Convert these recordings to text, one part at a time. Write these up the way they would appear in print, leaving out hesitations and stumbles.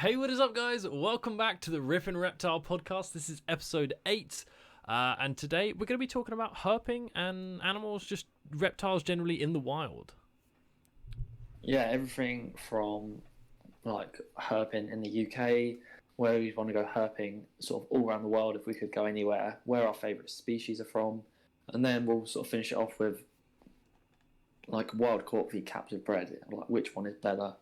Hey, what is up, guys? Welcome back to the Rippin Reptile Podcast. This is episode 8, and today we're going to be talking about herping and animals, just reptiles generally in the wild. Yeah, everything from like herping in the UK, where we want to go herping sort of all around the world if we could go anywhere, where our favourite species are from, and then we'll sort of finish it off with like wild caught v captive bred, like which one is better.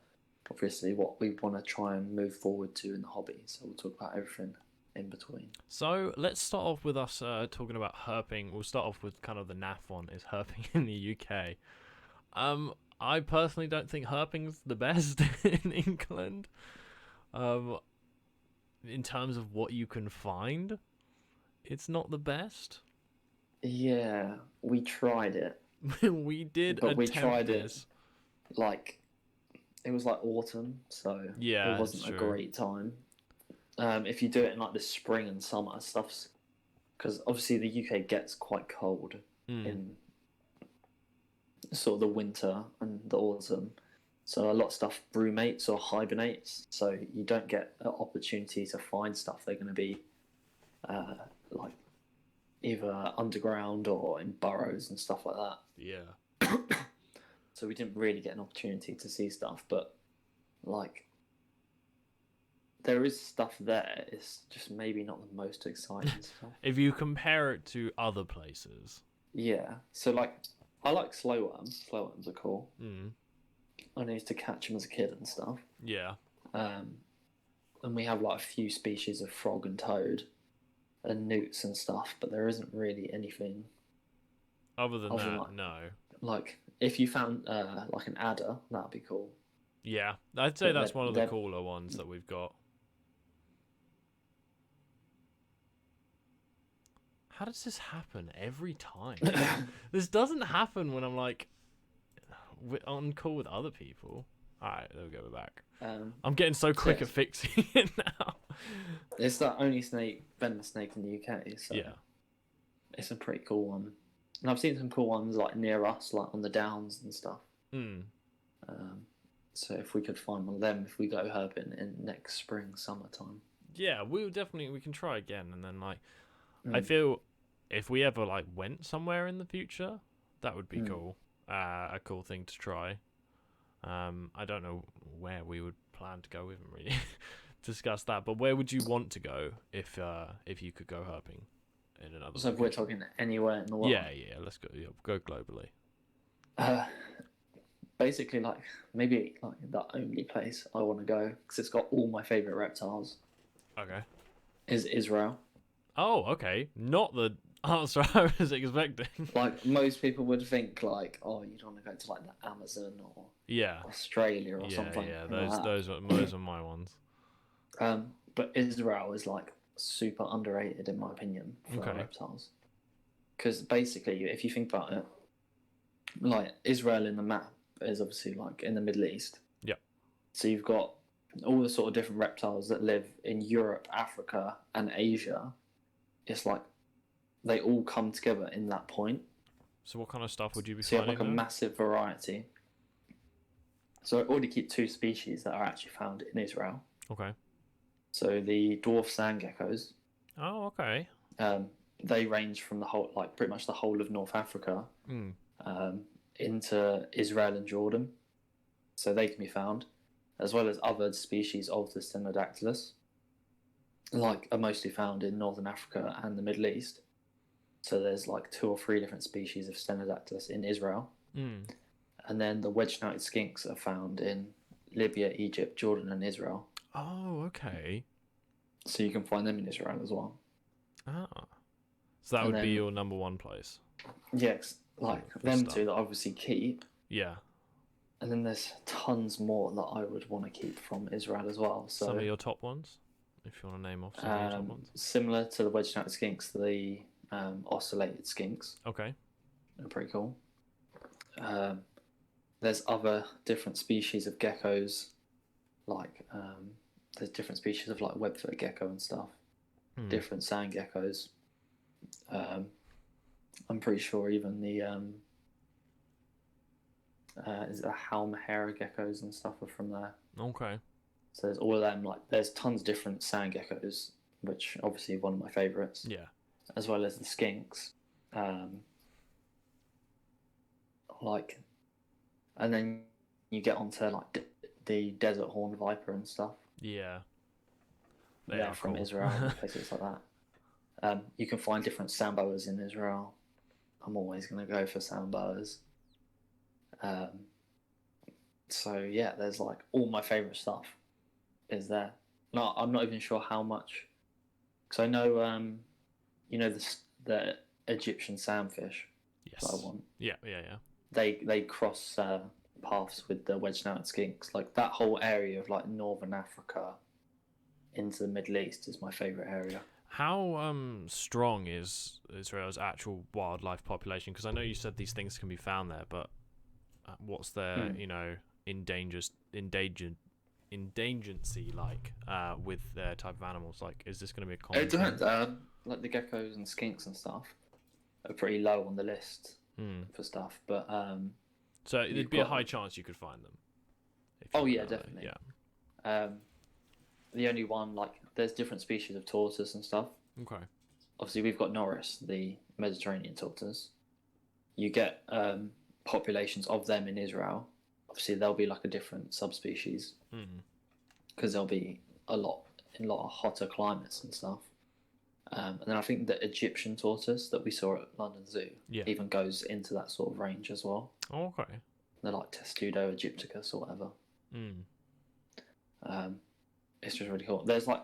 Obviously, what we want to try and move forward to in the hobby. So we'll talk about everything in between. So let's start off with us talking about herping. We'll start off with kind of the naff one, is herping in the UK. I personally don't think herping's the best in England. In terms of what you can find, it's not the best. Yeah, we tried it. We did, but we tried it like it was like autumn, so yeah, it wasn't a great time. If you do it in like the spring and summer stuffs, because obviously the UK gets quite cold in sort of the winter and the autumn, so a lot of stuff brumates or hibernates, so you don't get an opportunity to find stuff. They're going to be like either underground or in burrows and stuff like that. Yeah. So we didn't really get an opportunity to see stuff, but like there is stuff there. It's just maybe not the most exciting stuff. If you compare it to other places. Yeah. So like I like slow worms. Slow worms are cool. I used to catch them as a kid and stuff. Yeah. And we have like a few species of frog and toad and newts and stuff, but there isn't really anything other than that, like, no. Like if you found like an adder, that'd be cool. Yeah, I'd say that's one of the cooler ones that we've got. How does this happen every time? This doesn't happen when I'm like on call with other people. Alright, there we go, we're back. I'm getting so quick at fixing it now. It's the only venomous snake in the UK, so yeah, it's a pretty cool one. And I've seen some cool ones like near us, like on the downs and stuff. So if we could find one of them, if we go herping in next spring, summertime. Yeah, we can try again, and then like, I feel if we ever like went somewhere in the future, that would be cool. A cool thing to try. I don't know where we would plan to go. We haven't really discussed that, but where would you want to go if you could go herping in another? So if we're talking anywhere in the world. Yeah, let's go. Yeah, go globally. Basically, like maybe like the only place I want to go because it's got all my favorite reptiles. Okay. Is Israel. Oh, okay. Not the answer I was expecting. Like most people would think, like, oh, you'd want to go to like the Amazon or Australia or something. Yeah, those are my ones. But Israel is like super underrated in my opinion for reptiles. Because basically, if you think about it, like Israel in the map is obviously like in the Middle East. Yeah. So you've got all the sort of different reptiles that live in Europe, Africa, and Asia. It's like they all come together in that point. So what kind of stuff would you be finding? So you have like a massive variety. So I already keep 2 species that are actually found in Israel. Okay. So the dwarf sand geckos. Oh, okay. They range from the whole, like pretty much the whole of North Africa, into Israel and Jordan. So they can be found, as well as other species of the Stenodactylus, like are mostly found in Northern Africa and the Middle East. So there's like 2 or 3 different species of Stenodactylus in Israel. And then the wedge-noted skinks are found in Libya, Egypt, Jordan, and Israel. Oh, okay. So you can find them in Israel as well. Ah. So that would be your number 1 place? Yes, like them 2 that I obviously keep. Yeah. And then there's tons more that I would want to keep from Israel as well. So some of your top ones, if you want to name off some of your top ones. Similar to the wedge-noted skinks, the ocellated skinks. Okay. They're pretty cool. There's other different species of geckos, like there's different species of like web-footed gecko and stuff. Different sand geckos. I'm pretty sure even the is it Halmahera geckos and stuff are from there. Okay. So there's all of them. Like there's tons of different sand geckos, which obviously one of my favourites. Yeah. As well as the skinks. Like, and then you get onto like the desert horned viper and stuff. Yeah. They're from Israel and places like that. You can find different sand boas in Israel. I'm always going to go for sand boas. So yeah, there's like all my favourite stuff is there. No, I'm not even sure how much, because I know, you know, the Egyptian sandfish. Yes. That I want. Yeah. They cross paths with the wedge-snouted skinks. Like that whole area of like northern Africa into the Middle East is my favourite area. How strong is Israel's actual wildlife population? Because I know you said these things can be found there, but what's their you know endangerancy like with their type of animals? Like, is this going to be a common It depends. Like the geckos and skinks and stuff are pretty low on the list for stuff, but so there'd be a high chance you could find them. Oh yeah, definitely. Yeah. The only one, like, there's different species of tortoise and stuff. Okay. Obviously, we've got Norris, the Mediterranean tortoise. You get populations of them in Israel. Obviously, there'll be like a different subspecies because there'll be in a lot of hotter climates and stuff. And then I think the Egyptian tortoise that we saw at London Zoo even goes into that sort of range as well. Oh, okay. They're like Testudo aegypticus or whatever. It's just really cool. There's like,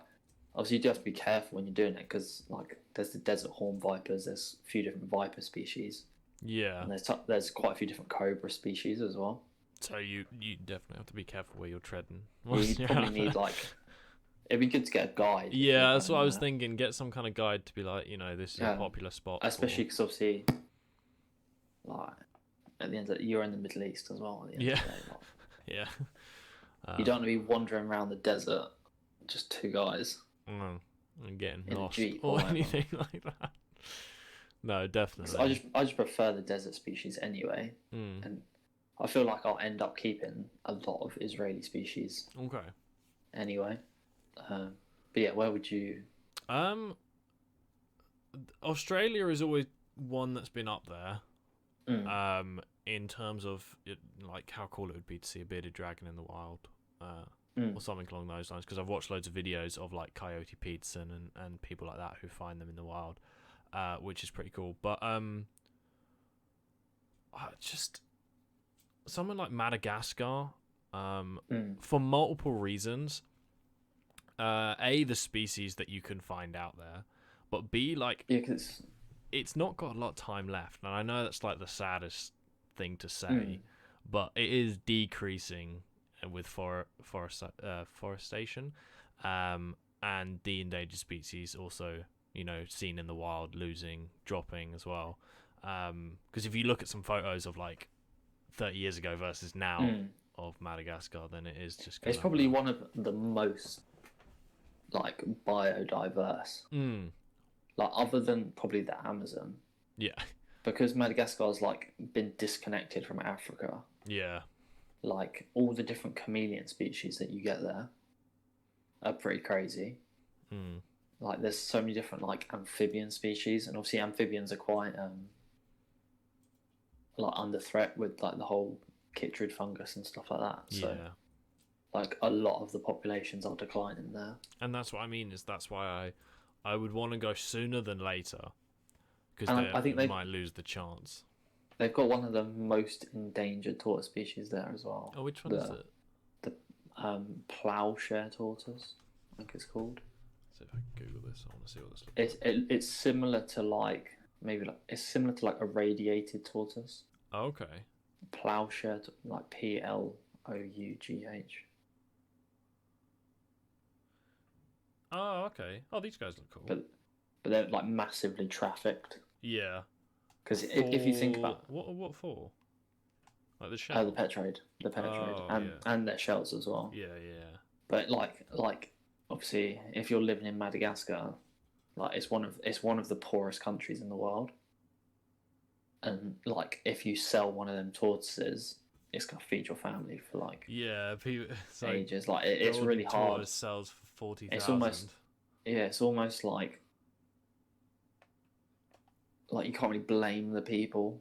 obviously you do have to be careful when you're doing it because like there's the desert horn vipers, there's a few different viper species. Yeah. And there's quite a few different cobra species as well. So you definitely have to be careful where you're treading. You probably need like, it'd be good to get a guide. Yeah, that's what I was thinking. Get some kind of guide to be like, you know, this is a popular spot. Especially because obviously, like, at the end of the, you're in the Middle East as well. At the end of the day, like, yeah. You don't want to be wandering around the desert, just two guys. And getting in lost a Jeep or anything like that. No, definitely. I just prefer the desert species anyway, and I feel like I'll end up keeping a lot of Israeli species. Okay. Anyway, but yeah, where would you? Australia is always one that's been up there. In terms of like how cool it would be to see a bearded dragon in the wild, or something along those lines. Because I've watched loads of videos of like Coyote Peterson and people like that who find them in the wild, which is pretty cool. But just somewhere like Madagascar, for multiple reasons. A, the species that you can find out there, but B, like it's not got a lot of time left, and I know that's like the saddest thing to say, but it is decreasing with forestation, and the endangered species also, you know, seen in the wild dropping as well. Because if you look at some photos of like 30 years ago versus now of Madagascar, then it is just. It's probably one of the most like biodiverse. Like other than probably the Amazon. Yeah. Because Madagascar's like been disconnected from Africa. Yeah. Like all the different chameleon species that you get there are pretty crazy. Like there's so many different like amphibian species, and obviously amphibians are quite like under threat with like the whole chytrid fungus and stuff like that. So like a lot of the populations are declining there. And that's what I mean, is that's why I would want to go sooner than later, because I think they might lose the chance. They've got one of the most endangered tortoise species there as well. Oh, which one is it? The plowshare tortoise, I think it's called. Let's see if I can Google this. I want to see what this looks like. It's similar to like it's similar to like a radiated tortoise. Oh, okay. Plowshare, like Plough. Oh, okay. Oh, these guys look cool. But they're like massively trafficked. Yeah. Because if you think about what for, like the shell, the pet trade, and their shells as well. Yeah. But like obviously, if you're living in Madagascar, like it's one of the poorest countries in the world, and like if you sell one of them tortoises, it's gonna feed your family for like people, it's like ages. Like it's Golden really hard. Tortoise sells for 40,000. It's almost like you can't really blame the people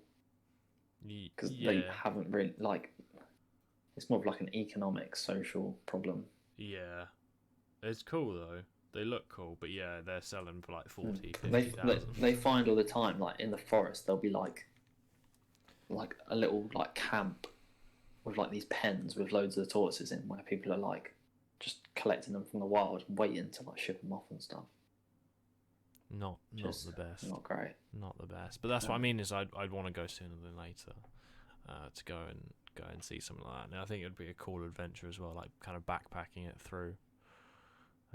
because they haven't really like. It's more of like an economic, social problem. Yeah, it's cool though. They look cool, but yeah, they're selling for like 40, 50,000. They find all the time, like in the forest, there'll be like a little like camp with like these pens with loads of the tortoises in, where people are like just collecting them from the wild, and waiting to like ship them off and stuff. Not the best. Not great. Not the best. But that's what I mean is I'd want to go sooner than later to go and see something like that. And I think it would be a cool adventure as well, like kind of backpacking it through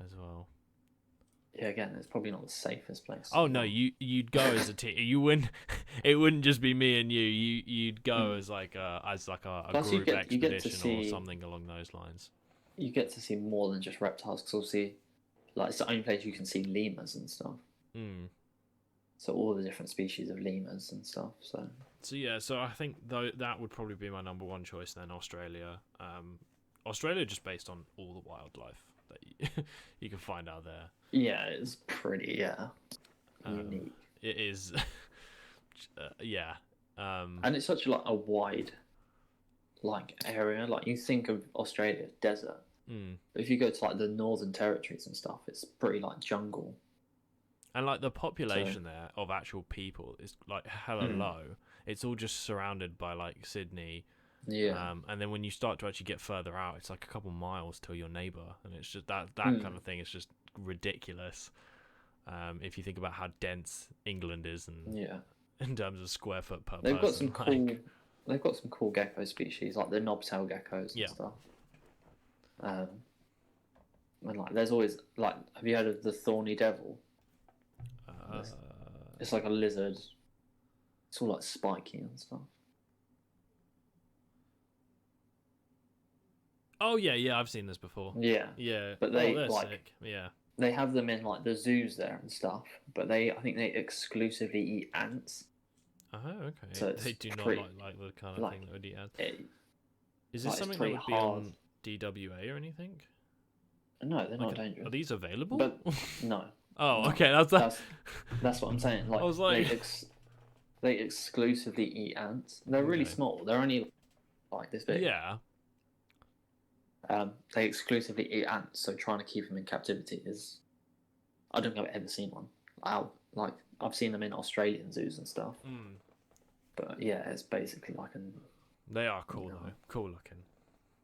as well. Yeah, again, it's probably not the safest place. Oh no, you'd go as a team. You wouldn't. It wouldn't just be me and you. You'd go as like a group expedition or something along those lines. You get to see more than just reptiles, because obviously, like it's the only place you can see lemurs and stuff. So all the different species of lemurs and stuff. So yeah, so I think that would probably be my number one choice. Then Australia. Australia just based on all the wildlife that you can find out there. Yeah, it's pretty unique. It is. And it's such a wide area. Like you think of Australia desert, but if you go to like the Northern Territories and stuff, it's pretty like jungle. And like the population there of actual people is like hella low. It's all just surrounded by like Sydney. Yeah. And then when you start to actually get further out, it's like a couple miles till your neighbour, and it's just that kind of thing is just ridiculous. If you think about how dense England is, and in terms of square foot per person, they've got some cool gecko species like the knobtail geckos and stuff. And like there's always like, have you heard of the thorny devil? It's like a lizard. It's all like spiky and stuff. Oh yeah, I've seen this before. Yeah, but they're sick. Yeah, they have them in like the zoos there and stuff. But I think they exclusively eat ants. Oh, okay. So they do not like the kind of thing that would eat ants. Is this something that would be on DWA or anything? No, they're not dangerous. Are these available? But no. Oh, okay. That's what I'm saying. Like, I was like, they exclusively eat ants. They're really small. They're only like this big. Yeah. They exclusively eat ants, so trying to keep them in captivity is. I don't think I've ever seen one. I've seen them in Australian zoos and stuff. But yeah, it's basically like an. They are cool though, cool looking.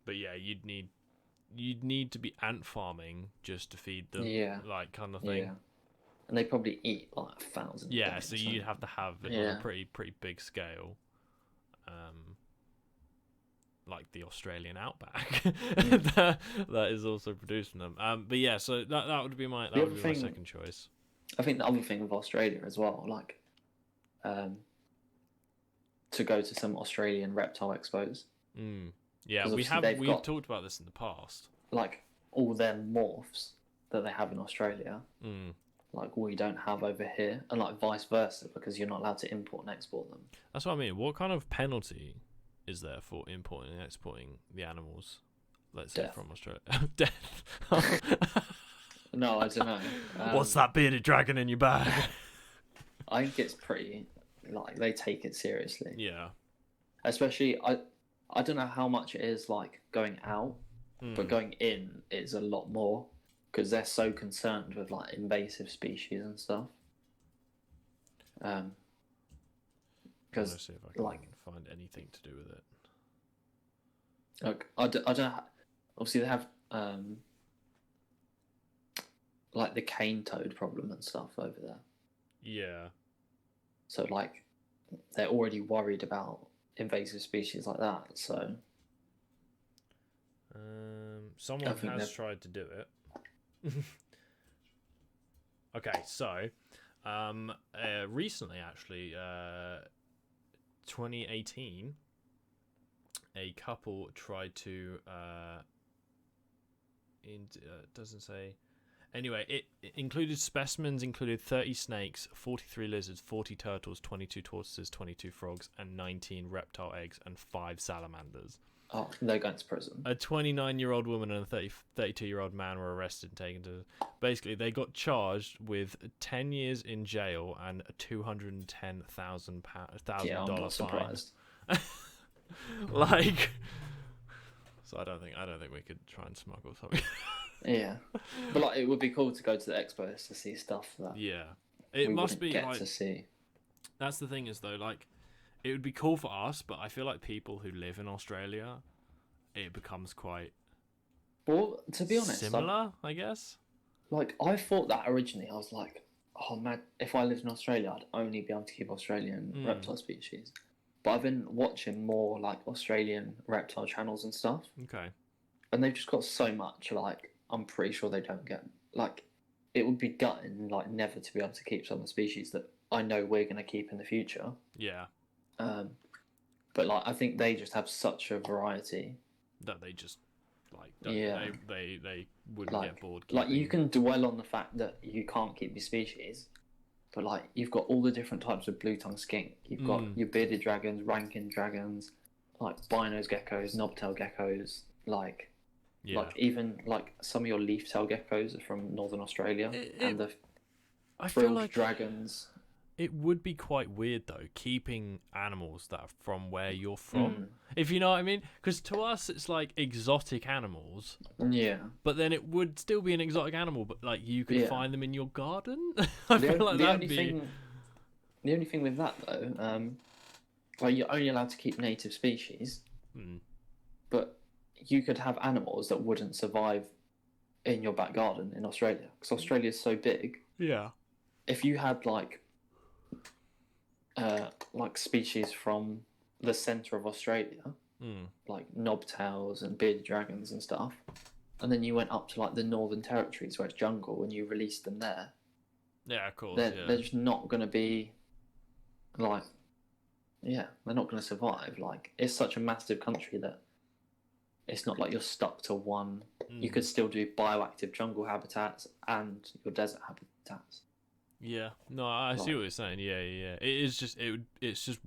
But yeah, you'd need to be ant farming just to feed them. Like kind of thing. Yeah. And they probably eat like 1,000. Yeah, so you'd have to have it on a pretty big scale. Like the Australian outback that is also producing them. But yeah, so that would be my my second choice. I think the other thing with Australia as well, like, to go to some Australian reptile expos. Yeah, we've talked about this in the past. Like all their morphs that they have in Australia, like we don't have over here, and like vice versa, because you're not allowed to import and export them. That's what I mean. What kind of penalty is there for importing and exporting the animals? Let's say from Australia. Death. No, I don't know. What's that bearded dragon in your bag? I think it's pretty, like, they take it seriously. Yeah. Especially, I don't know how much it is like going out, but going in is a lot more, because they're so concerned with like invasive species and stuff. Because see if I can find anything to do with it. Like I don't know. Obviously, they have like the cane toad problem and stuff over there. Yeah. So like, they're already worried about invasive species like that. So. Someone has tried to do it. Okay, so recently, actually, 2018, a couple tried to doesn't say Anyway, it included specimens, included 30 snakes, 43 lizards, 40 turtles, 22 tortoises, 22 frogs, and 19 reptile eggs, and 5 salamanders. Oh, they're going to prison. A 29-year-old woman and a 32-year-old man were arrested and taken to... Basically, they got charged with 10 years in jail and a $210,000 Yeah, I'm not surprised. Like... So I don't think we could try and smuggle something. Yeah, but like it would be cool to go to the expos to see stuff that it must be get like to see. That's the thing is though, like it would be cool for us, but I feel like people who live in Australia, it becomes quite to be honest, similar, I guess. Like I thought that originally, I was like, oh man, if I lived in Australia, I'd only be able to keep Australian reptile species. But I've been watching more like Australian reptile channels and stuff. Okay. And they've just got so much, like, I'm pretty sure they don't get, like, it would be gutting, like, never to be able to keep some of the species that I know we're going to keep in the future. Yeah. But, like, I think they just have such a variety. That they just, like, they wouldn't get bored keeping. Like, you can dwell on the fact that you can't keep these species, but, like, you've got all the different types of blue-tongue skink. You've got your bearded dragons, rankin dragons, like, binos geckos, knobtail geckos, like... Yeah. Like even like some of your leaf-tail geckos are from Northern Australia, and the I feel frilled like dragons. It would be quite weird though, keeping animals that are from where you're from, if you know what I mean. Because to us, it's like exotic animals. Yeah. But then it would still be an exotic animal, but like you could find them in your garden. I feel like that'd be. The only thing with that though, like you're only allowed to keep native species, but you could have animals that wouldn't survive in your back garden in Australia because Australia's so big. Yeah. If you had like species from the centre of Australia, like knobtails and bearded dragons and stuff, and then you went up to like the Northern Territories where it's jungle and you released them there. Yeah, of course. They're just not going to be like, they're not going to survive. Like it's such a massive country that. It's not like you're stuck to one. You could still do bioactive jungle habitats and your desert habitats. Yeah, no, I see what you're saying. Yeah. It's just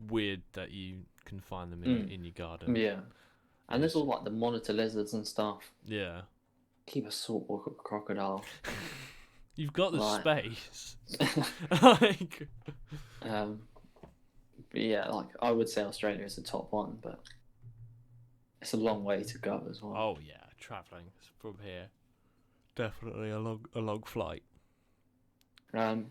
weird that you can find them in your garden. Yeah, and there's all like the monitor lizards and stuff. Yeah. Keep a saltwater crocodile. You've got the space. Like. But yeah, like I would say Australia is the top one, but. It's a long way to go as well. Oh yeah, travelling from here, definitely a long flight. Other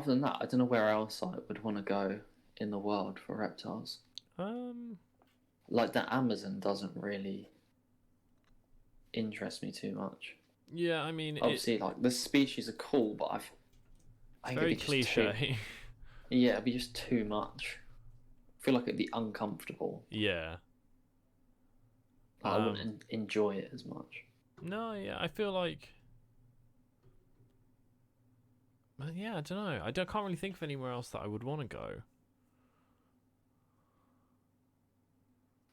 than that, I don't know where else I would want to go in the world for reptiles. Like the Amazon doesn't really interest me too much. Yeah, I mean, obviously, like the species are cool, but I think very cliche. It'd be just too much. I feel like it'd be uncomfortable. Yeah. I wouldn't enjoy it as much. No, yeah, I feel like... Yeah, I don't know. I can't really think of anywhere else that I would want to go.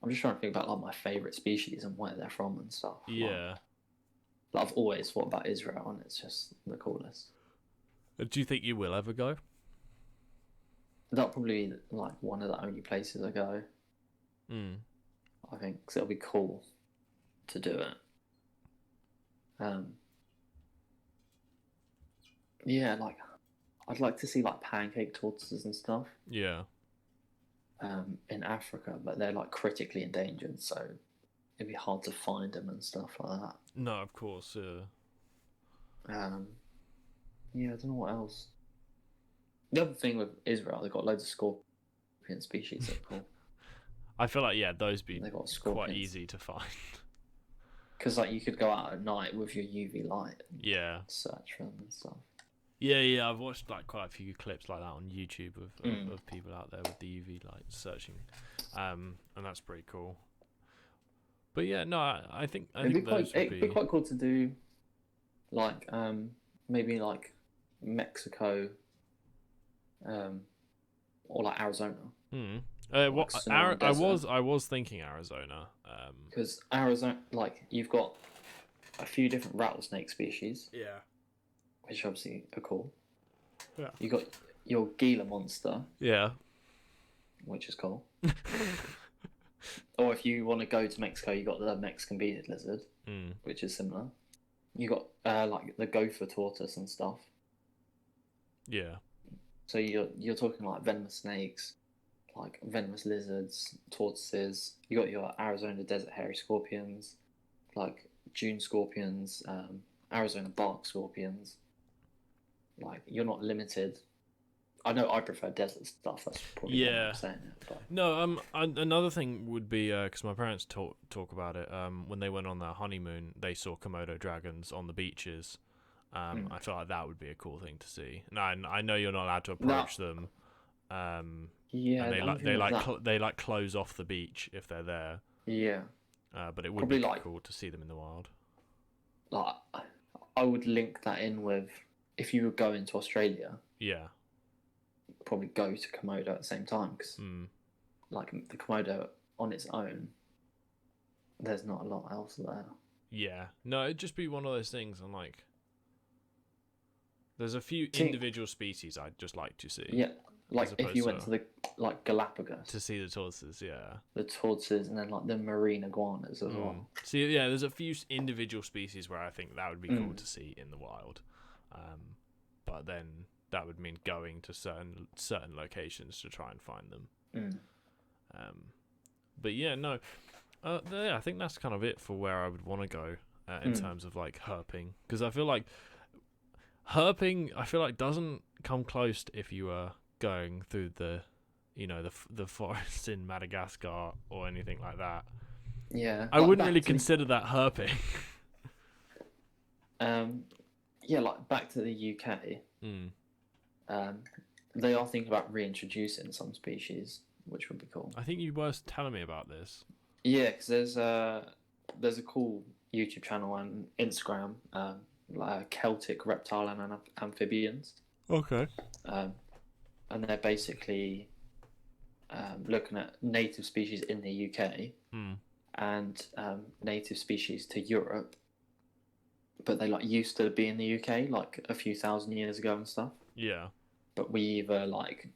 I'm just trying to think about like my favourite species and where they're from and stuff. Yeah. Like, I've always thought about Israel and it's just the coolest. Do you think you will ever go? That'll probably be like one of the only places I go. I think, because it'll be cool to do it. Yeah, like I'd like to see like pancake tortoises and stuff. Yeah. In Africa, but they're like critically endangered, so it'd be hard to find them and stuff like that. No, of course. Yeah, I don't know what else. The other thing with Israel, they've got loads of scorpion species that are cool. I feel like those be quite scorpions. Easy to find. Because like you could go out at night with your UV light. And search for them and stuff. Yeah. I've watched like quite a few clips like that on YouTube of people out there with the UV light searching, and that's pretty cool. But yeah, no, I think it'd be quite cool to do, like maybe like Mexico, or like Arizona. I was thinking Arizona. Because Arizona, like you've got a few different rattlesnake species, Yeah. which obviously are cool. Yeah. You got your Gila monster, Yeah. which is cool. Or if you want to go to Mexico, you got the Mexican bearded lizard, which is similar. You got like the gopher tortoise and stuff. Yeah. So you're talking like venomous snakes, like venomous lizards, tortoises. You got your Arizona desert hairy scorpions, like June scorpions, Arizona bark scorpions. Like you're not limited. I know I prefer desert stuff. That's probably why I'm saying it. But... No, another thing would be because my parents talk about it. When they went on their honeymoon, they saw Komodo dragons on the beaches. I feel like that would be a cool thing to see. And I know you're not allowed to approach them. Yeah, and they close off the beach if they're there. Yeah. But it would probably be cool to see them in the wild. Like, I would link that in with if you were going to Australia. Yeah. Probably go to Komodo at the same time because, like, the Komodo on its own, there's not a lot else there. Yeah. No, it'd just be one of those things. I'm like, there's a few individual species I'd just like to see. Yeah. Like if you went to the Galapagos to see the tortoises, the tortoises, and then like the marine iguanas as well. See, yeah, there's a few individual species where I think that would be cool to see in the wild, but then that would mean going to certain locations to try and find them. But yeah, no, yeah, I think that's kind of it for where I would want to go in terms of like herping, because I feel like herping, doesn't come close if you are going through the forests in Madagascar or anything like that. Yeah, I wouldn't really consider that herping. Yeah, like back to the UK. They are thinking about reintroducing some species, which would be cool. I think you were telling me about this. Yeah, because there's a cool YouTube channel and Instagram, like Celtic Reptile and Amphibians. Okay. And they're basically looking at native species in the UK and native species to Europe, but they like used to be in the UK like a few thousand years ago and stuff. Yeah. But we either like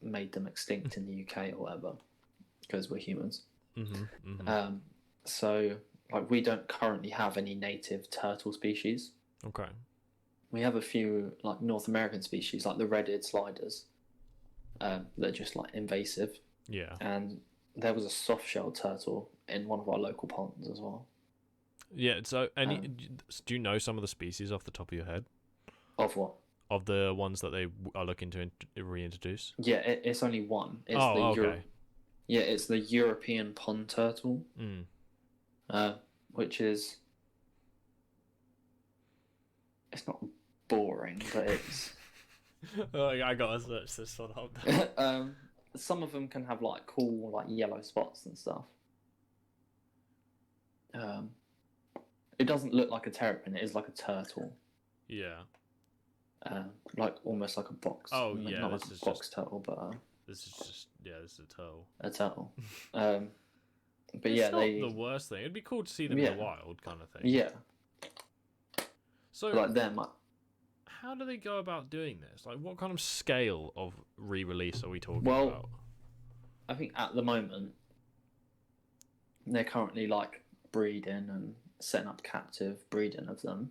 made them extinct in the UK or whatever because we're humans. So like we don't currently have any native turtle species. Okay. We have a few like North American species, like the red-eared sliders, that are just like invasive. Yeah. And there was a soft-shelled turtle in one of our local ponds as well. Yeah. So, do you know some of the species off the top of your head? Of what? Of the ones that they are looking to reintroduce? Yeah, it's only one. It's okay. It's the European pond turtle, which is. It's not boring, but it's. I gotta search this one up. Some of them can have like cool like yellow spots and stuff. It doesn't look like a terrapin. It is like a turtle. Yeah. Like almost like a box. Oh yeah, not like a box turtle, but. This is just this is a turtle. A turtle. But it's yeah, not the worst thing. It'd be cool to see them in the wild, kind of thing. Yeah. So like them. How do they go about doing this? Like, what kind of scale of re-release are we talking about? I think at the moment they're currently like breeding and setting up captive breeding of them.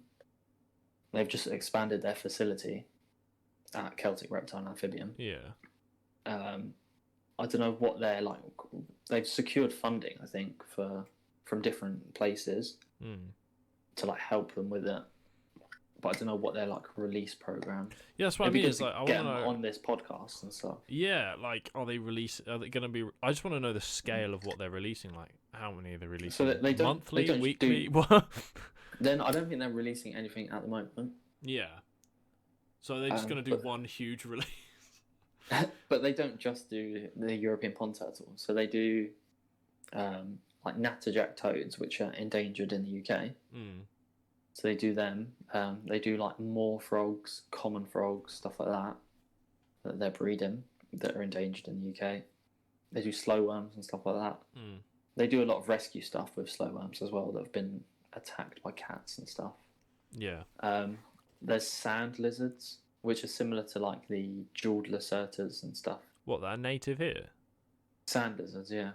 They've just expanded their facility at Celtic Reptile and Amphibian. Yeah. I don't know what they're like. They've secured funding, I think, from different places to like help them with it. But I don't know what their like release program. Yeah, that's what I mean. Is like I want to know on this podcast and stuff. Yeah, like are they going to be? I just want to know the scale of what they're releasing. Like how many are they releasing? So they don't monthly, weekly. Then I don't think they're releasing anything at the moment. Yeah. So they're just going to do one huge release. But they don't just do the European pond turtle. So they do like natterjack toads, which are endangered in the UK. So they do them. They do like moor frogs, common frogs, stuff like that they're breeding that are endangered in the UK. They do slow worms and stuff like that. They do a lot of rescue stuff with slow worms as well that have been attacked by cats and stuff. Yeah. There's sand lizards, which are similar to like the jeweled lacertas and stuff. What, that native here? Sand lizards, yeah.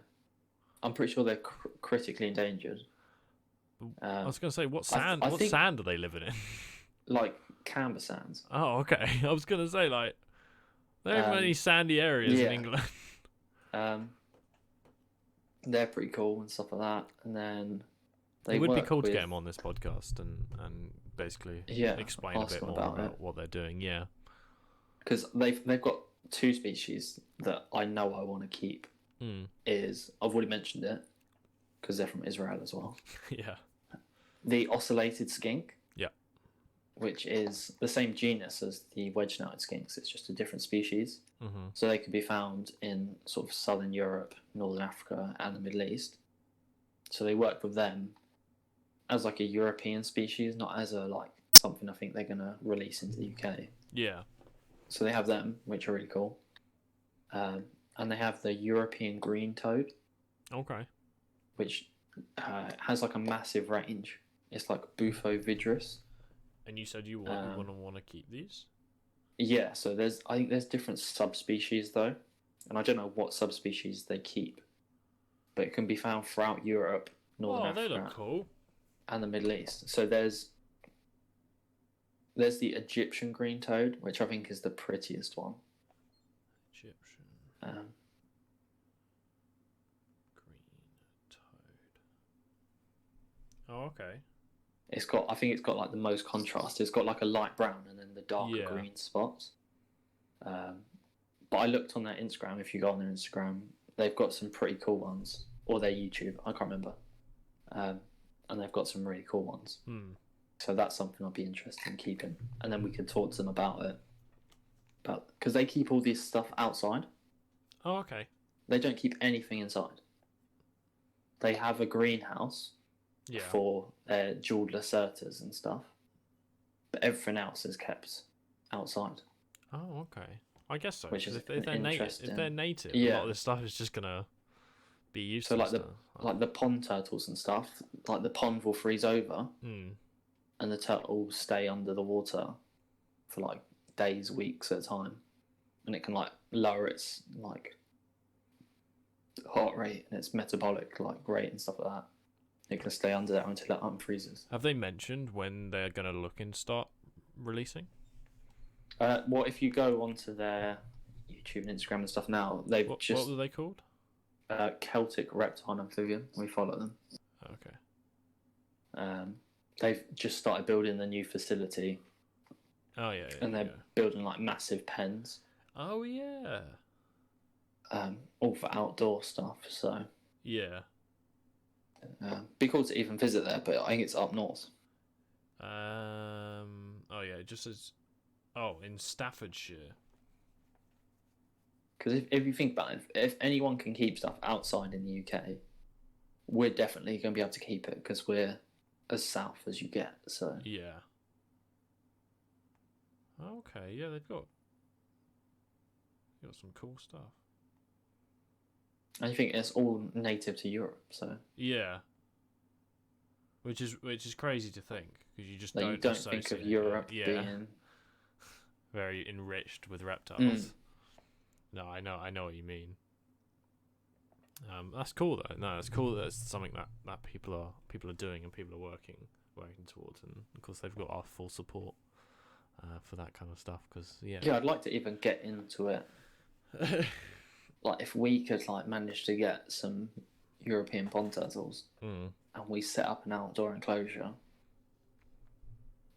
I'm pretty sure they're critically endangered. I was going to say, what I what think- sand are they living in? Like camber sands. Oh, okay. I was going to say, like, there aren't many sandy areas in yeah. England. They're pretty cool and stuff like that. And then It would be work cool to with- get them on this podcast and basically explain a ask bit them more about about what they're doing. Yeah. because they've got two species that I know I want to keep. Is I've already mentioned it because they're from Israel as well. Yeah. The ocellated skink. Yeah. Which is the same genus as the wedge-snouted skinks. It's just a different species. Mm-hmm. So they can be found in sort of southern Europe, northern Africa, and the Middle East. So they work with them as like a European species, not as a like something I think they're gonna release into the UK. Yeah. So they have them, which are really cool. And they have the European green toad, Okay. which has like a massive range. It's like Bufo-vidrus. And you said you want to keep these? Yeah, so I think there's different subspecies though, and I don't know what subspecies they keep, but it can be found throughout Europe, northern Oh, they Africa, look cool. and the Middle East. So there's the Egyptian green toad, which I think is the prettiest one. Egyptian Um, green toad. Oh, okay. I think it's got like the most contrast. It's got like a light brown and then the darker green spots. But I looked on their Instagram. If you go on their Instagram, they've got some pretty cool ones, or their YouTube. I can't remember. And they've got some really cool ones. So that's something I'd be interested in keeping. And then we could talk to them about it. Because they keep all this stuff outside. Oh, okay. They don't keep anything inside. They have a greenhouse for their jeweled lacertas and stuff. But everything else is kept outside. Oh, okay. I guess so. Which is if they're interesting. if they're native, Yeah. a lot of this stuff is just gonna be useless. So like the pond turtles and stuff, like the pond will freeze over and the turtles stay under the water for like days, weeks at a time. And it can like lower its like heart rate and its metabolic like rate and stuff like that. It can stay under there until it unfreezes. Have they mentioned when they're gonna look and start releasing? Well, if you go onto their YouTube and Instagram and stuff now, they've What just were they called? Celtic Reptile Amphibian. We follow them. Okay. They've just started building the new facility, Oh yeah. and they're building like massive pens. Oh yeah. All for outdoor stuff. So Yeah. be cool to even visit there, but I think it's up north. Oh yeah. It just says. Oh, in Staffordshire. Because if you think about it, if anyone can keep stuff outside in the UK, we're definitely going to be able to keep it because we're as south as you get. So Yeah. Okay. Yeah, they've got some cool stuff. I think it's all native to Europe. So Yeah. Which is crazy to think because you just like, don't you don't think of associate Europe it. being very enriched with reptiles. No, I know what you mean. That's cool though. No, it's cool that it's something that people are doing and people are working towards, and of course they've got our full support for that kind of stuff. Because yeah, I'd like to even get into it. Like if we could like manage to get some European pond turtles and we set up an outdoor enclosure,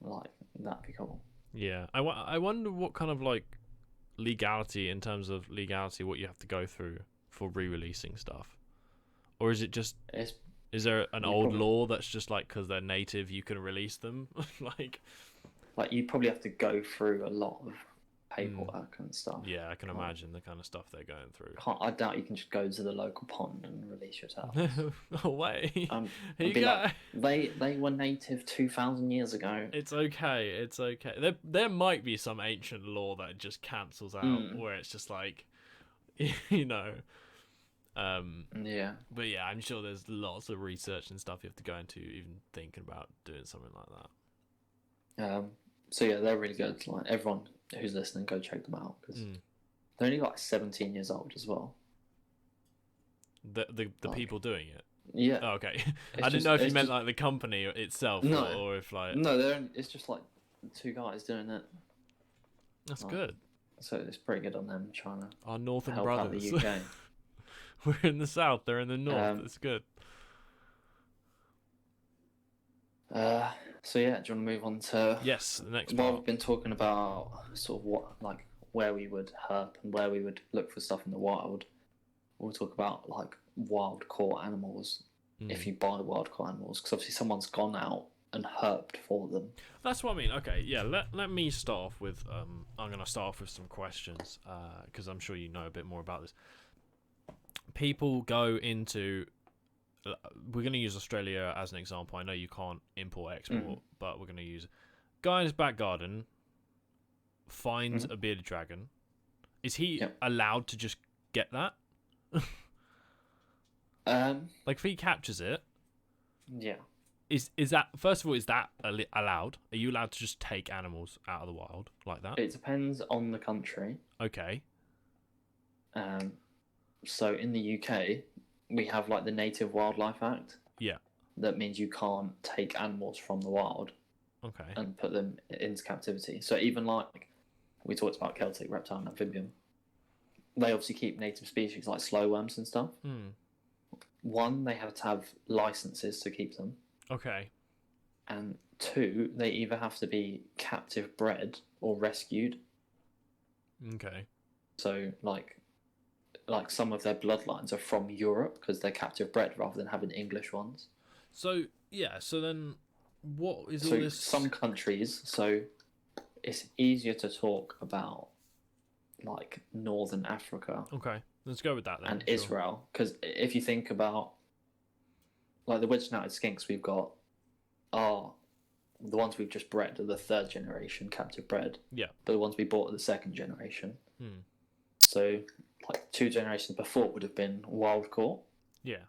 like that'd be cool. Yeah, I wonder what kind of like legality in terms of legality what you have to go through for re-releasing stuff, or is it just is there an old law that's just like because they're native you can release them like you probably have to go through a lot of paperwork and stuff. Yeah, I can imagine the kind of stuff they're going through. I doubt you can just go to the local pond and release yourself. No way. Here you go. Like, they were native 2,000 years ago. It's okay. There might be some ancient law that just cancels out where it's just like, you know, Yeah. But yeah, I'm sure there's lots of research and stuff you have to go into even thinking about doing something like that. So yeah, they're really good. Like everyone who's listening, go check them out because they're only like 17 years old as well. The like, people doing it. Yeah. Oh, okay. I didn't know if you meant like the company itself, or if like. No, it's just like 2 guys doing it. That's good. So it's pretty good on them trying to. Our northern help brothers. out the UK. We're in the south. They're in the north. It's good. So yeah, do you want to move on to the next part? Well, we've been talking about sort of what like where we would herp and where we would look for stuff in the wild. We'll talk about like wild caught animals if you buy wild caught animals, because obviously someone's gone out and herped for them. That's what I mean. Okay, yeah. Let me start off with I'm gonna start off with some questions because I'm sure you know a bit more about this. People go into. We're going to use Australia as an example. I know you can't import export, but we're going to use guy in his back garden finds a bearded dragon. Is he allowed to just get that? Like if he captures it, is that, first of all, is that allowed? Are you allowed to just take animals out of the wild like that? It depends on the country. Okay. So in the UK, we have like the Native Wildlife Act. Yeah. That means you can't take animals from the wild. Okay. And put them into captivity. So even like we talked about Celtic reptile and amphibian, they obviously keep native species like slow worms and stuff. One, they have to have licenses to keep them. Okay. And 2, they either have to be captive bred or rescued. Okay. So like some of their bloodlines are from Europe because they're captive bred rather than having English ones. So yeah, so then what is all this? Some countries, so it's easier to talk about like Northern Africa. Okay, let's go with that then. And Israel, because if you think about like the wedge-snouted skinks we've got are the ones we've just bred are the 3rd generation captive bred. Yeah. But the ones we bought are the 2nd generation. So like 2 generations before would have been wild caught. Yeah.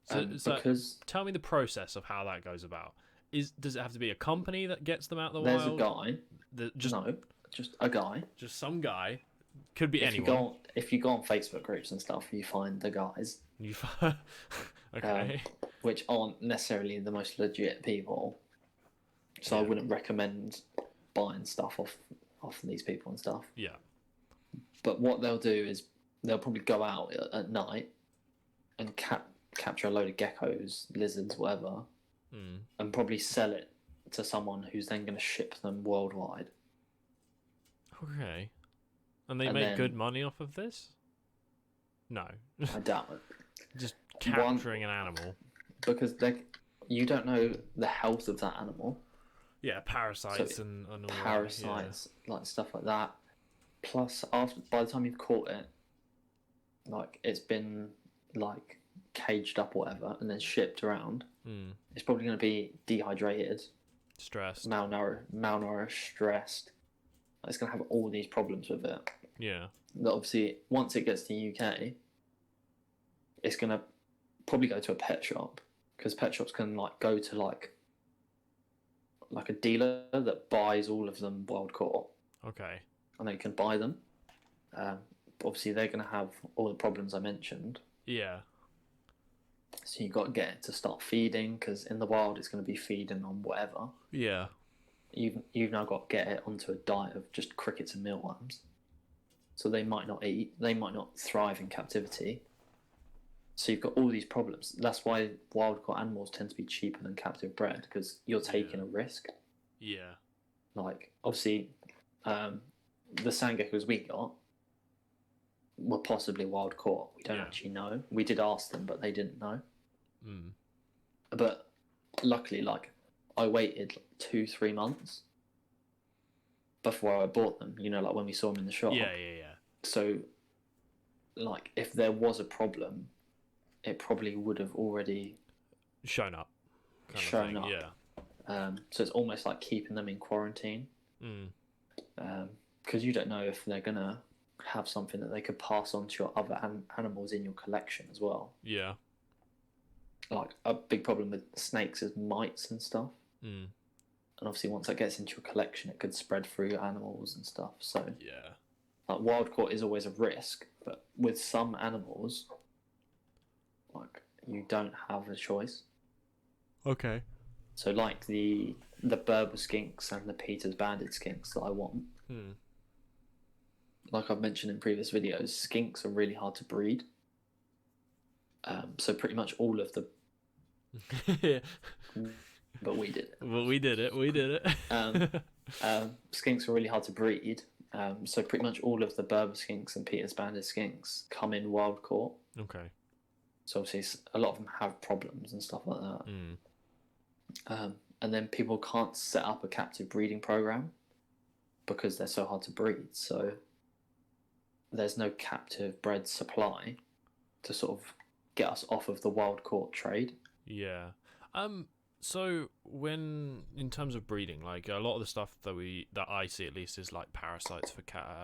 So because tell me the process of how that goes about. Does it have to be a company that gets them out of the wild? There's a guy. Just a guy. Just some guy. Could be anyone. If you go on Facebook groups and stuff, you find the guys. Okay. Which aren't necessarily the most legit people. So I wouldn't recommend buying stuff off these people and stuff. Yeah. But what they'll do is they'll probably go out at night and capture a load of geckos, lizards, whatever, and probably sell it to someone who's then going to ship them worldwide. Okay. And they make good money off of this? No. I doubt it. Just capturing an animal. Because you don't know the health of that animal. Yeah, parasites and all that. Parasites, like stuff like that. Plus, by the time you've caught it, like it's been like caged up or whatever, and then shipped around. It's probably going to be dehydrated, stressed, malnourished, stressed. It's going to have all these problems with it. Yeah. That obviously, once it gets to the UK, it's going to probably go to a pet shop because pet shops can like go to like a dealer that buys all of them wild caught. Okay. And they can buy them. Obviously, they're going to have all the problems I mentioned. Yeah. So you've got to get it to start feeding because in the wild it's going to be feeding on whatever. Yeah. You've now got to get it onto a diet of just crickets and mealworms. So they might not eat. They might not thrive in captivity. So you've got all these problems. That's why wild caught animals tend to be cheaper than captive bred because you're taking a risk. Yeah. Like obviously, the sand geckos we got were possibly wild caught. We don't actually know. We did ask them, but they didn't know. But luckily, like I waited 2-3 months before I bought them. You know, like when we saw them in the shop. Yeah. So, like, if there was a problem, it probably would have already shown up. Yeah. So it's almost like keeping them in quarantine. Because you don't know if they're gonna have something that they could pass on to your other animals in your collection as well. Yeah. Like a big problem with snakes is mites and stuff. Mm. And obviously once that gets into your collection, it could spread through animals and stuff. So Yeah. like wild caught is always a risk, but with some animals, like you don't have a choice. Okay. So like the Berber skinks and the Peter's banded skinks that I want. Like I've mentioned in previous videos, skinks are really hard to breed. So pretty much all of the but we did it. Well, we did it. Skinks are really hard to breed. So pretty much all of the Berber skinks and Peter's banded skinks come in wild caught. Okay. So obviously a lot of them have problems and stuff like that. And then people can't set up a captive breeding program because they're so hard to breed. So there's no captive bred supply to sort of get us off of the wild caught trade. Yeah. So when in terms of breeding, like a lot of the stuff that I see at least is like parasites for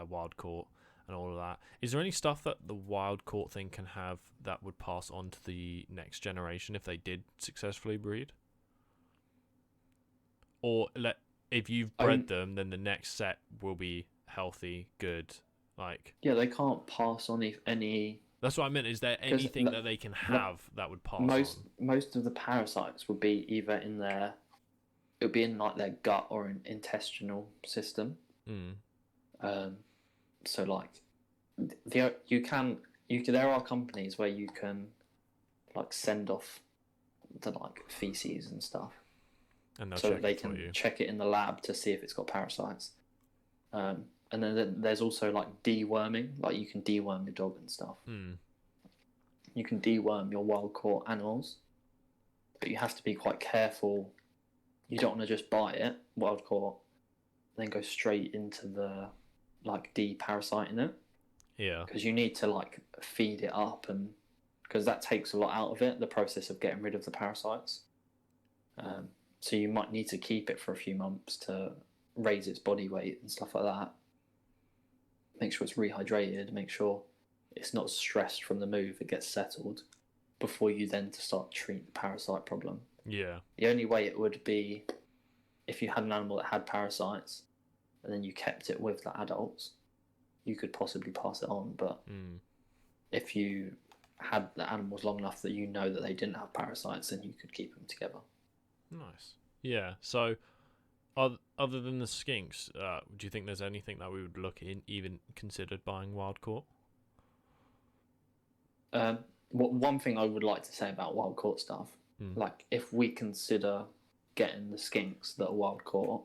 wild caught and all of that. Is there any stuff that the wild caught thing can have that would pass on to the next generation if they did successfully breed? Or if you've bred them, then the next set will be healthy, good, like. Yeah, they can't pass on any. That's what I meant. Is there anything that they can have that would pass on? Most of the parasites would be either in their, it would be in like their gut or an intestinal system. So like, there are companies where you can like send off the like feces and stuff, and so they can check it in the lab to see if it's got parasites. And then there's also like deworming, like you can deworm your dog and stuff. You can deworm your wild caught animals, but you have to be quite careful. You don't want to just buy it wild caught, then go straight into the like deparasiting it. Yeah. Because you need to like feed it up, and because that takes a lot out of it, the process of getting rid of the parasites. So you might need to keep it for a few months to raise its body weight and stuff like that. Make sure it's rehydrated, make sure it's not stressed from the move, it gets settled before you then to start treat the parasite problem. Yeah. The only way it would be if you had an animal that had parasites and then you kept it with the adults, you could possibly pass it on. But if you had the animals long enough that you know that they didn't have parasites, then you could keep them together. Nice. Yeah. So other than the skinks, do you think there's anything that we would look in, even considered buying wild caught? One thing I would like to say about wild caught stuff, like if we consider getting the skinks that are wild caught,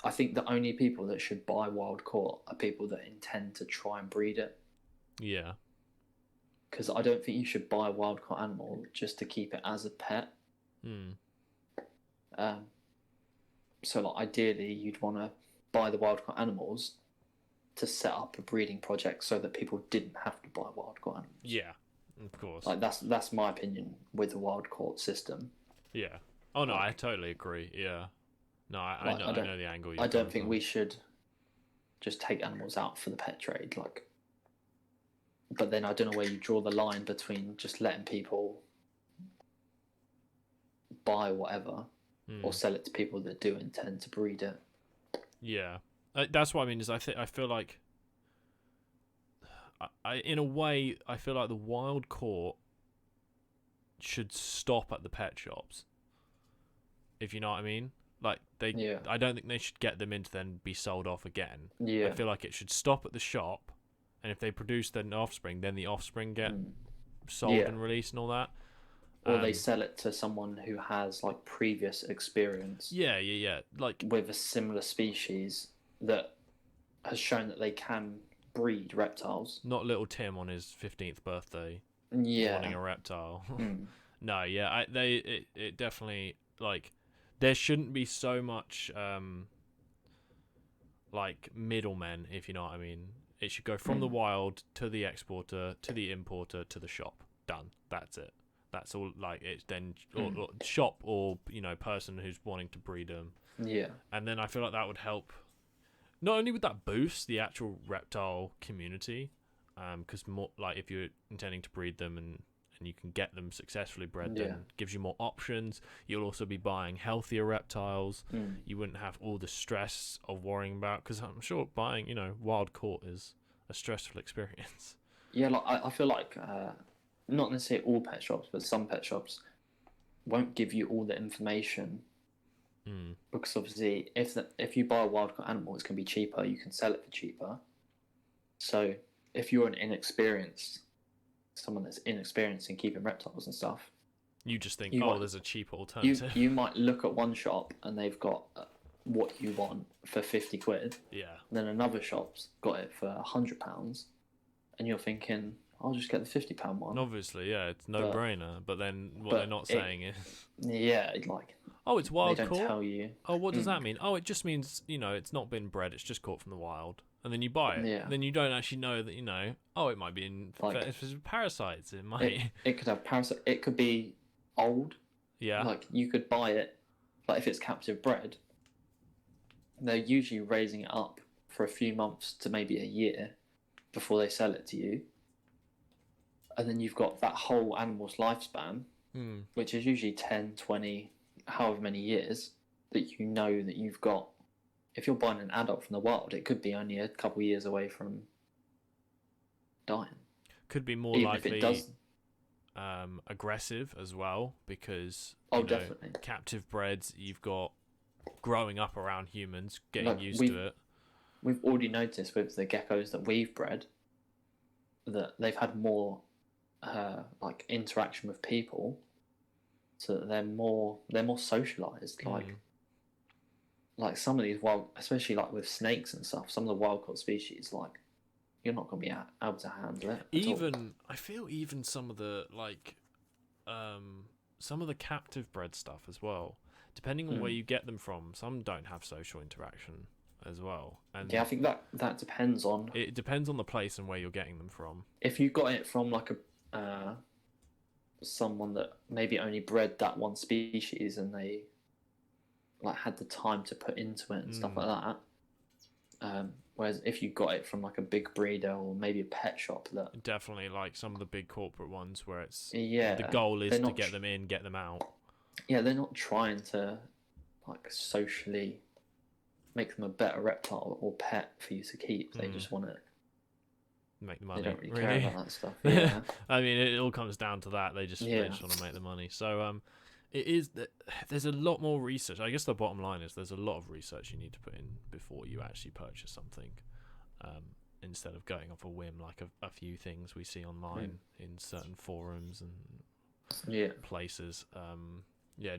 I think the only people that should buy wild caught are people that intend to try and breed it. Yeah. Because I don't think you should buy a wild caught animal just to keep it as a pet. So like ideally you'd want to buy the wild caught animals to set up a breeding project so that people didn't have to buy wild caught animals. Yeah, of course. Like that's my opinion with the wild caught system. Yeah. Oh no, I totally agree. Yeah. No, I know the angle. I don't think we should just take animals out for the pet trade, like. But then I don't know where you draw the line between just letting people buy whatever or sell it to people that do intend to breed it. Yeah, that's what I mean. Is I feel like in a way I feel like the wild caught should stop at the pet shops. If you know what I mean. Like I don't think they should get them in to then be sold off again. Yeah. I feel like it should stop at the shop, and if they produce then offspring, then the offspring get sold and released and all that. Or they sell it to someone who has like previous experience. Yeah. Like with a similar species that has shown that they can breed reptiles. Not little Tim on his 15th birthday. Yeah. Wanting a reptile. No, yeah. It definitely like. There shouldn't be so much like middlemen, if you know what I mean. It should go from the wild to the exporter to the importer to the shop. Done. That's it. That's all. Like it's then or shop or person who's wanting to breed them. Yeah. And then I feel like that would help not only would that boost the actual reptile community, because more like if you're intending to breed them and you can get them successfully bred, then gives you more options. You'll also be buying healthier reptiles. You wouldn't have all the stress of worrying about, because I'm sure buying, wild caught is a stressful experience. Yeah, like I feel like not necessarily all pet shops, but some pet shops won't give you all the information because obviously if you buy a wild caught animal, it's going to be cheaper. You can sell it for cheaper. So if you're someone that's inexperienced in keeping reptiles and stuff, you just think, there's a cheaper alternative. You might look at one shop and they've got what you want for 50 quid. Yeah. And then another shop's got it for £100, and you're thinking, I'll just get the £50 one. Obviously, yeah, it's no brainer. But then what they're not saying is, it's wild caught. They don't caught. tell you. Oh, what does that mean? Oh, it just means it's not been bred. It's just caught from the wild. And then you buy it. Yeah. Then you don't actually know that it might be in parasites. It might. It could have parasites. It could be old. Yeah. Like you could buy it. Like if it's captive bred, they're usually raising it up for a few months to maybe a year before they sell it to you. And then you've got that whole animal's lifespan, which is usually 10, 20, however many years, that that you've got. If you're buying an adult from the wild, it could be only a couple of years away from dying. Could be more Even likely if it does, aggressive as well, because definitely. Captive breds, you've got growing up around humans, getting used to it. We've already noticed with the geckos that we've bred that they've had more interaction with people, so that they're more socialized. Like some of these wild, especially like with snakes and stuff, some of the wild caught species, like you're not going to be able to handle it. I feel even some of the captive bred stuff as well, depending on where you get them from, some don't have social interaction as well. And I think that depends on. It depends on the place and where you're getting them from. If you got it from like someone that maybe only bred that one species and they had the time to put into it and stuff like that. Whereas if you got it from like a big breeder or maybe a pet shop, that definitely like some of the big corporate ones where it's the goal is to get them in, get them out. Yeah, they're not trying to socially make them a better reptile or pet for you to keep. They just want to make the money. They don't really care about that stuff. Yeah. I mean, it all comes down to that. They just want to make the money. So it is that there's a lot more research. I guess the bottom line is there's a lot of research you need to put in before you actually purchase something, instead of going off a whim like a few things we see online in certain forums and places.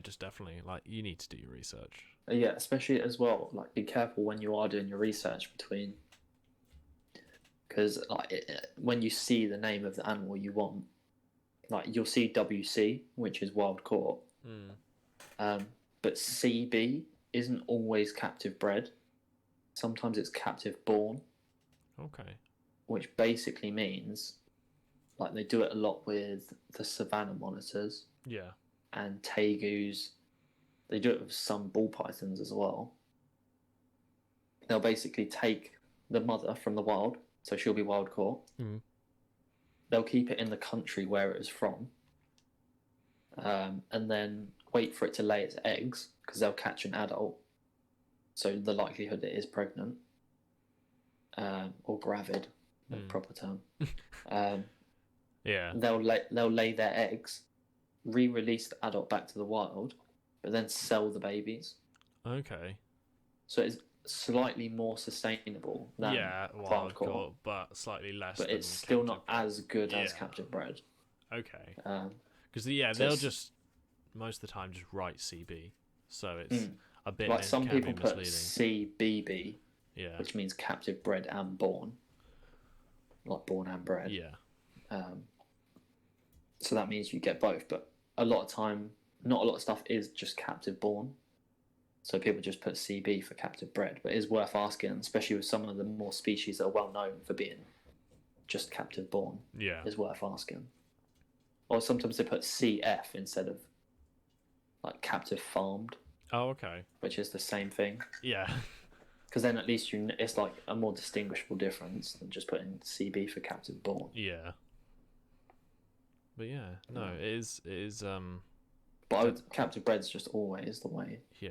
Just definitely you need to do your research. Yeah, especially as well, be careful when you are doing your research because when you see the name of the animal you want, you'll see WC, which is wild caught. But CB isn't always captive bred. Sometimes it's captive born. Okay. Which basically means, they do it a lot with the savannah monitors. Yeah. And tegus. They do it with some ball pythons as well. They'll basically take the mother from the wild, so she'll be wild caught. They'll keep it in the country where it was from, and then wait for it to lay its eggs, because they'll catch an adult, so the likelihood it is pregnant, or gravid, the proper term. They'll lay their eggs, re-release the adult back to the wild, but then sell the babies. Okay. So it's slightly more sustainable than wild caught, but slightly less. But it's still not as good as captive bred. Okay. Because they'll just most of the time just write CB, so it's a bit. Some people put misleading. CBB, which means captive bred and born, born and bred. Yeah. So that means you get both, but a lot of time, not a lot of stuff is just captive born. So people just put CB for captive bred, but it is worth asking, especially with some of the more species that are well known for being just captive born. Yeah, is worth asking. Or sometimes they put CF instead of captive farmed. Oh, okay. Which is the same thing. Yeah. Because then at least it's like a more distinguishable difference than just putting CB for captive born. Yeah. But yeah, no, it is. But captive bred's just always the way. Yeah,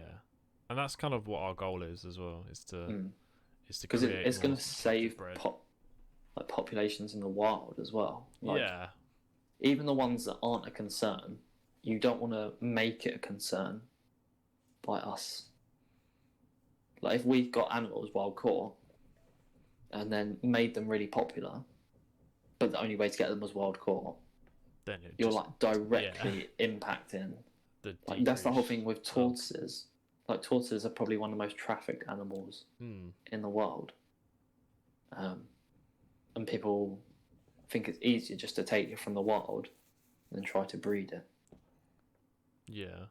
and that's kind of what our goal is as well. Is to because it's going to save populations in the wild as well. Like, yeah. Even the ones that aren't a concern, you don't want to make it a concern by us. Like if we got animals wild caught and then made them really popular, but the only way to get them was wild caught, then you're like directly impacting. That's the whole thing with tortoises. Like tortoises are probably one of the most trafficked animals in the world, and people think it's easier just to take it from the wild than try to breed it. Yeah,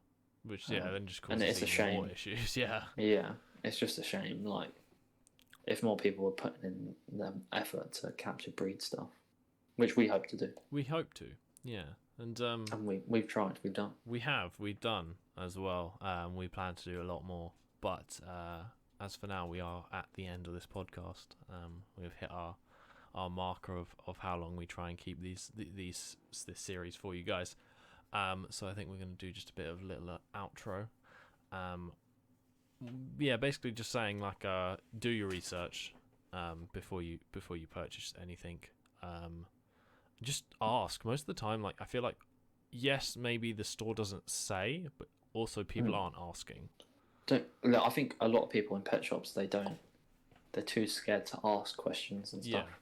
which then just causes and it's a shame. More issues. Yeah, it's just a shame. Like if more people were putting in the effort to capture breed stuff, which we hope to do. We hope to, yeah. And we've tried, we've done. We've done as well. We plan to do a lot more, but as for now, we are at the end of this podcast. We've hit our marker of how long we try and keep this series for you guys. So I think we're going to do just a bit of a little outro. Basically just saying like do your research before you purchase anything. Just ask. Most of the time, like I feel like yes, maybe the store doesn't say, but also people aren't asking. I think a lot of people in pet shops they're too scared to ask questions and stuff. Yeah.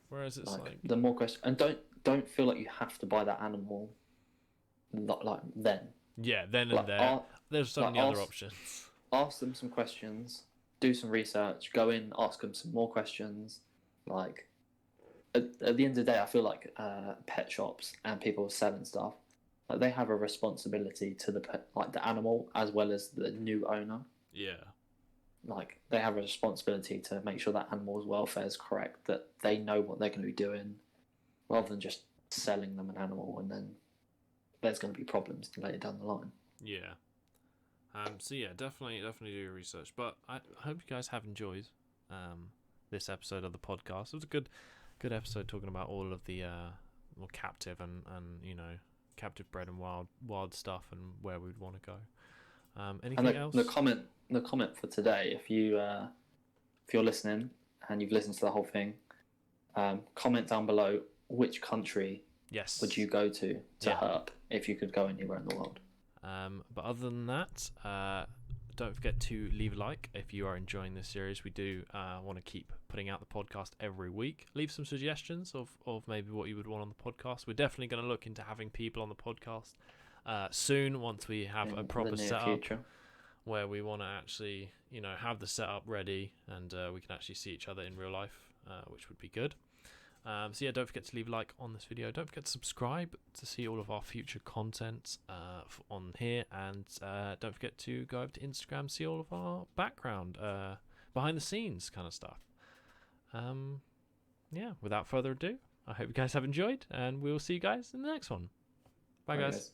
Whereas it's like the more questions, and don't feel like you have to buy that animal like then. Yeah, then and there. There's so many other options. Ask them some questions, do some research, go in, ask them some more questions. Like at the end of the day, I feel like pet shops and people selling stuff, like they have a responsibility to the animal as well as the new owner. Yeah. Like they have a responsibility to make sure that animal's welfare is correct, that they know what they're going to be doing, rather than just selling them an animal and then there's going to be problems later down the line. Yeah. So yeah, definitely do your research. But I hope you guys have enjoyed this episode of the podcast. It was a good episode talking about all of the more captive and captive bred and wild stuff and where we'd want to go. Anything else? The comment for today, if you're listening and you've listened to the whole thing, comment down below which country would you go to herp if you could go anywhere in the world. But other than that, don't forget to leave a like if you are enjoying this series. We do want to keep putting out the podcast every week. Leave some suggestions of maybe what you would want on the podcast. We're definitely going to look into having people on the podcast soon once we have a proper setup future, where we want to actually have the setup ready and we can actually see each other in real life, which would be good. So yeah, don't forget to leave a like on this video. Don't forget to subscribe to see all of our future content on here, and don't forget to go over to Instagram, see all of our background, behind the scenes kind of stuff. Without further ado, I hope you guys have enjoyed, and we will see you guys in the next one. Bye guys.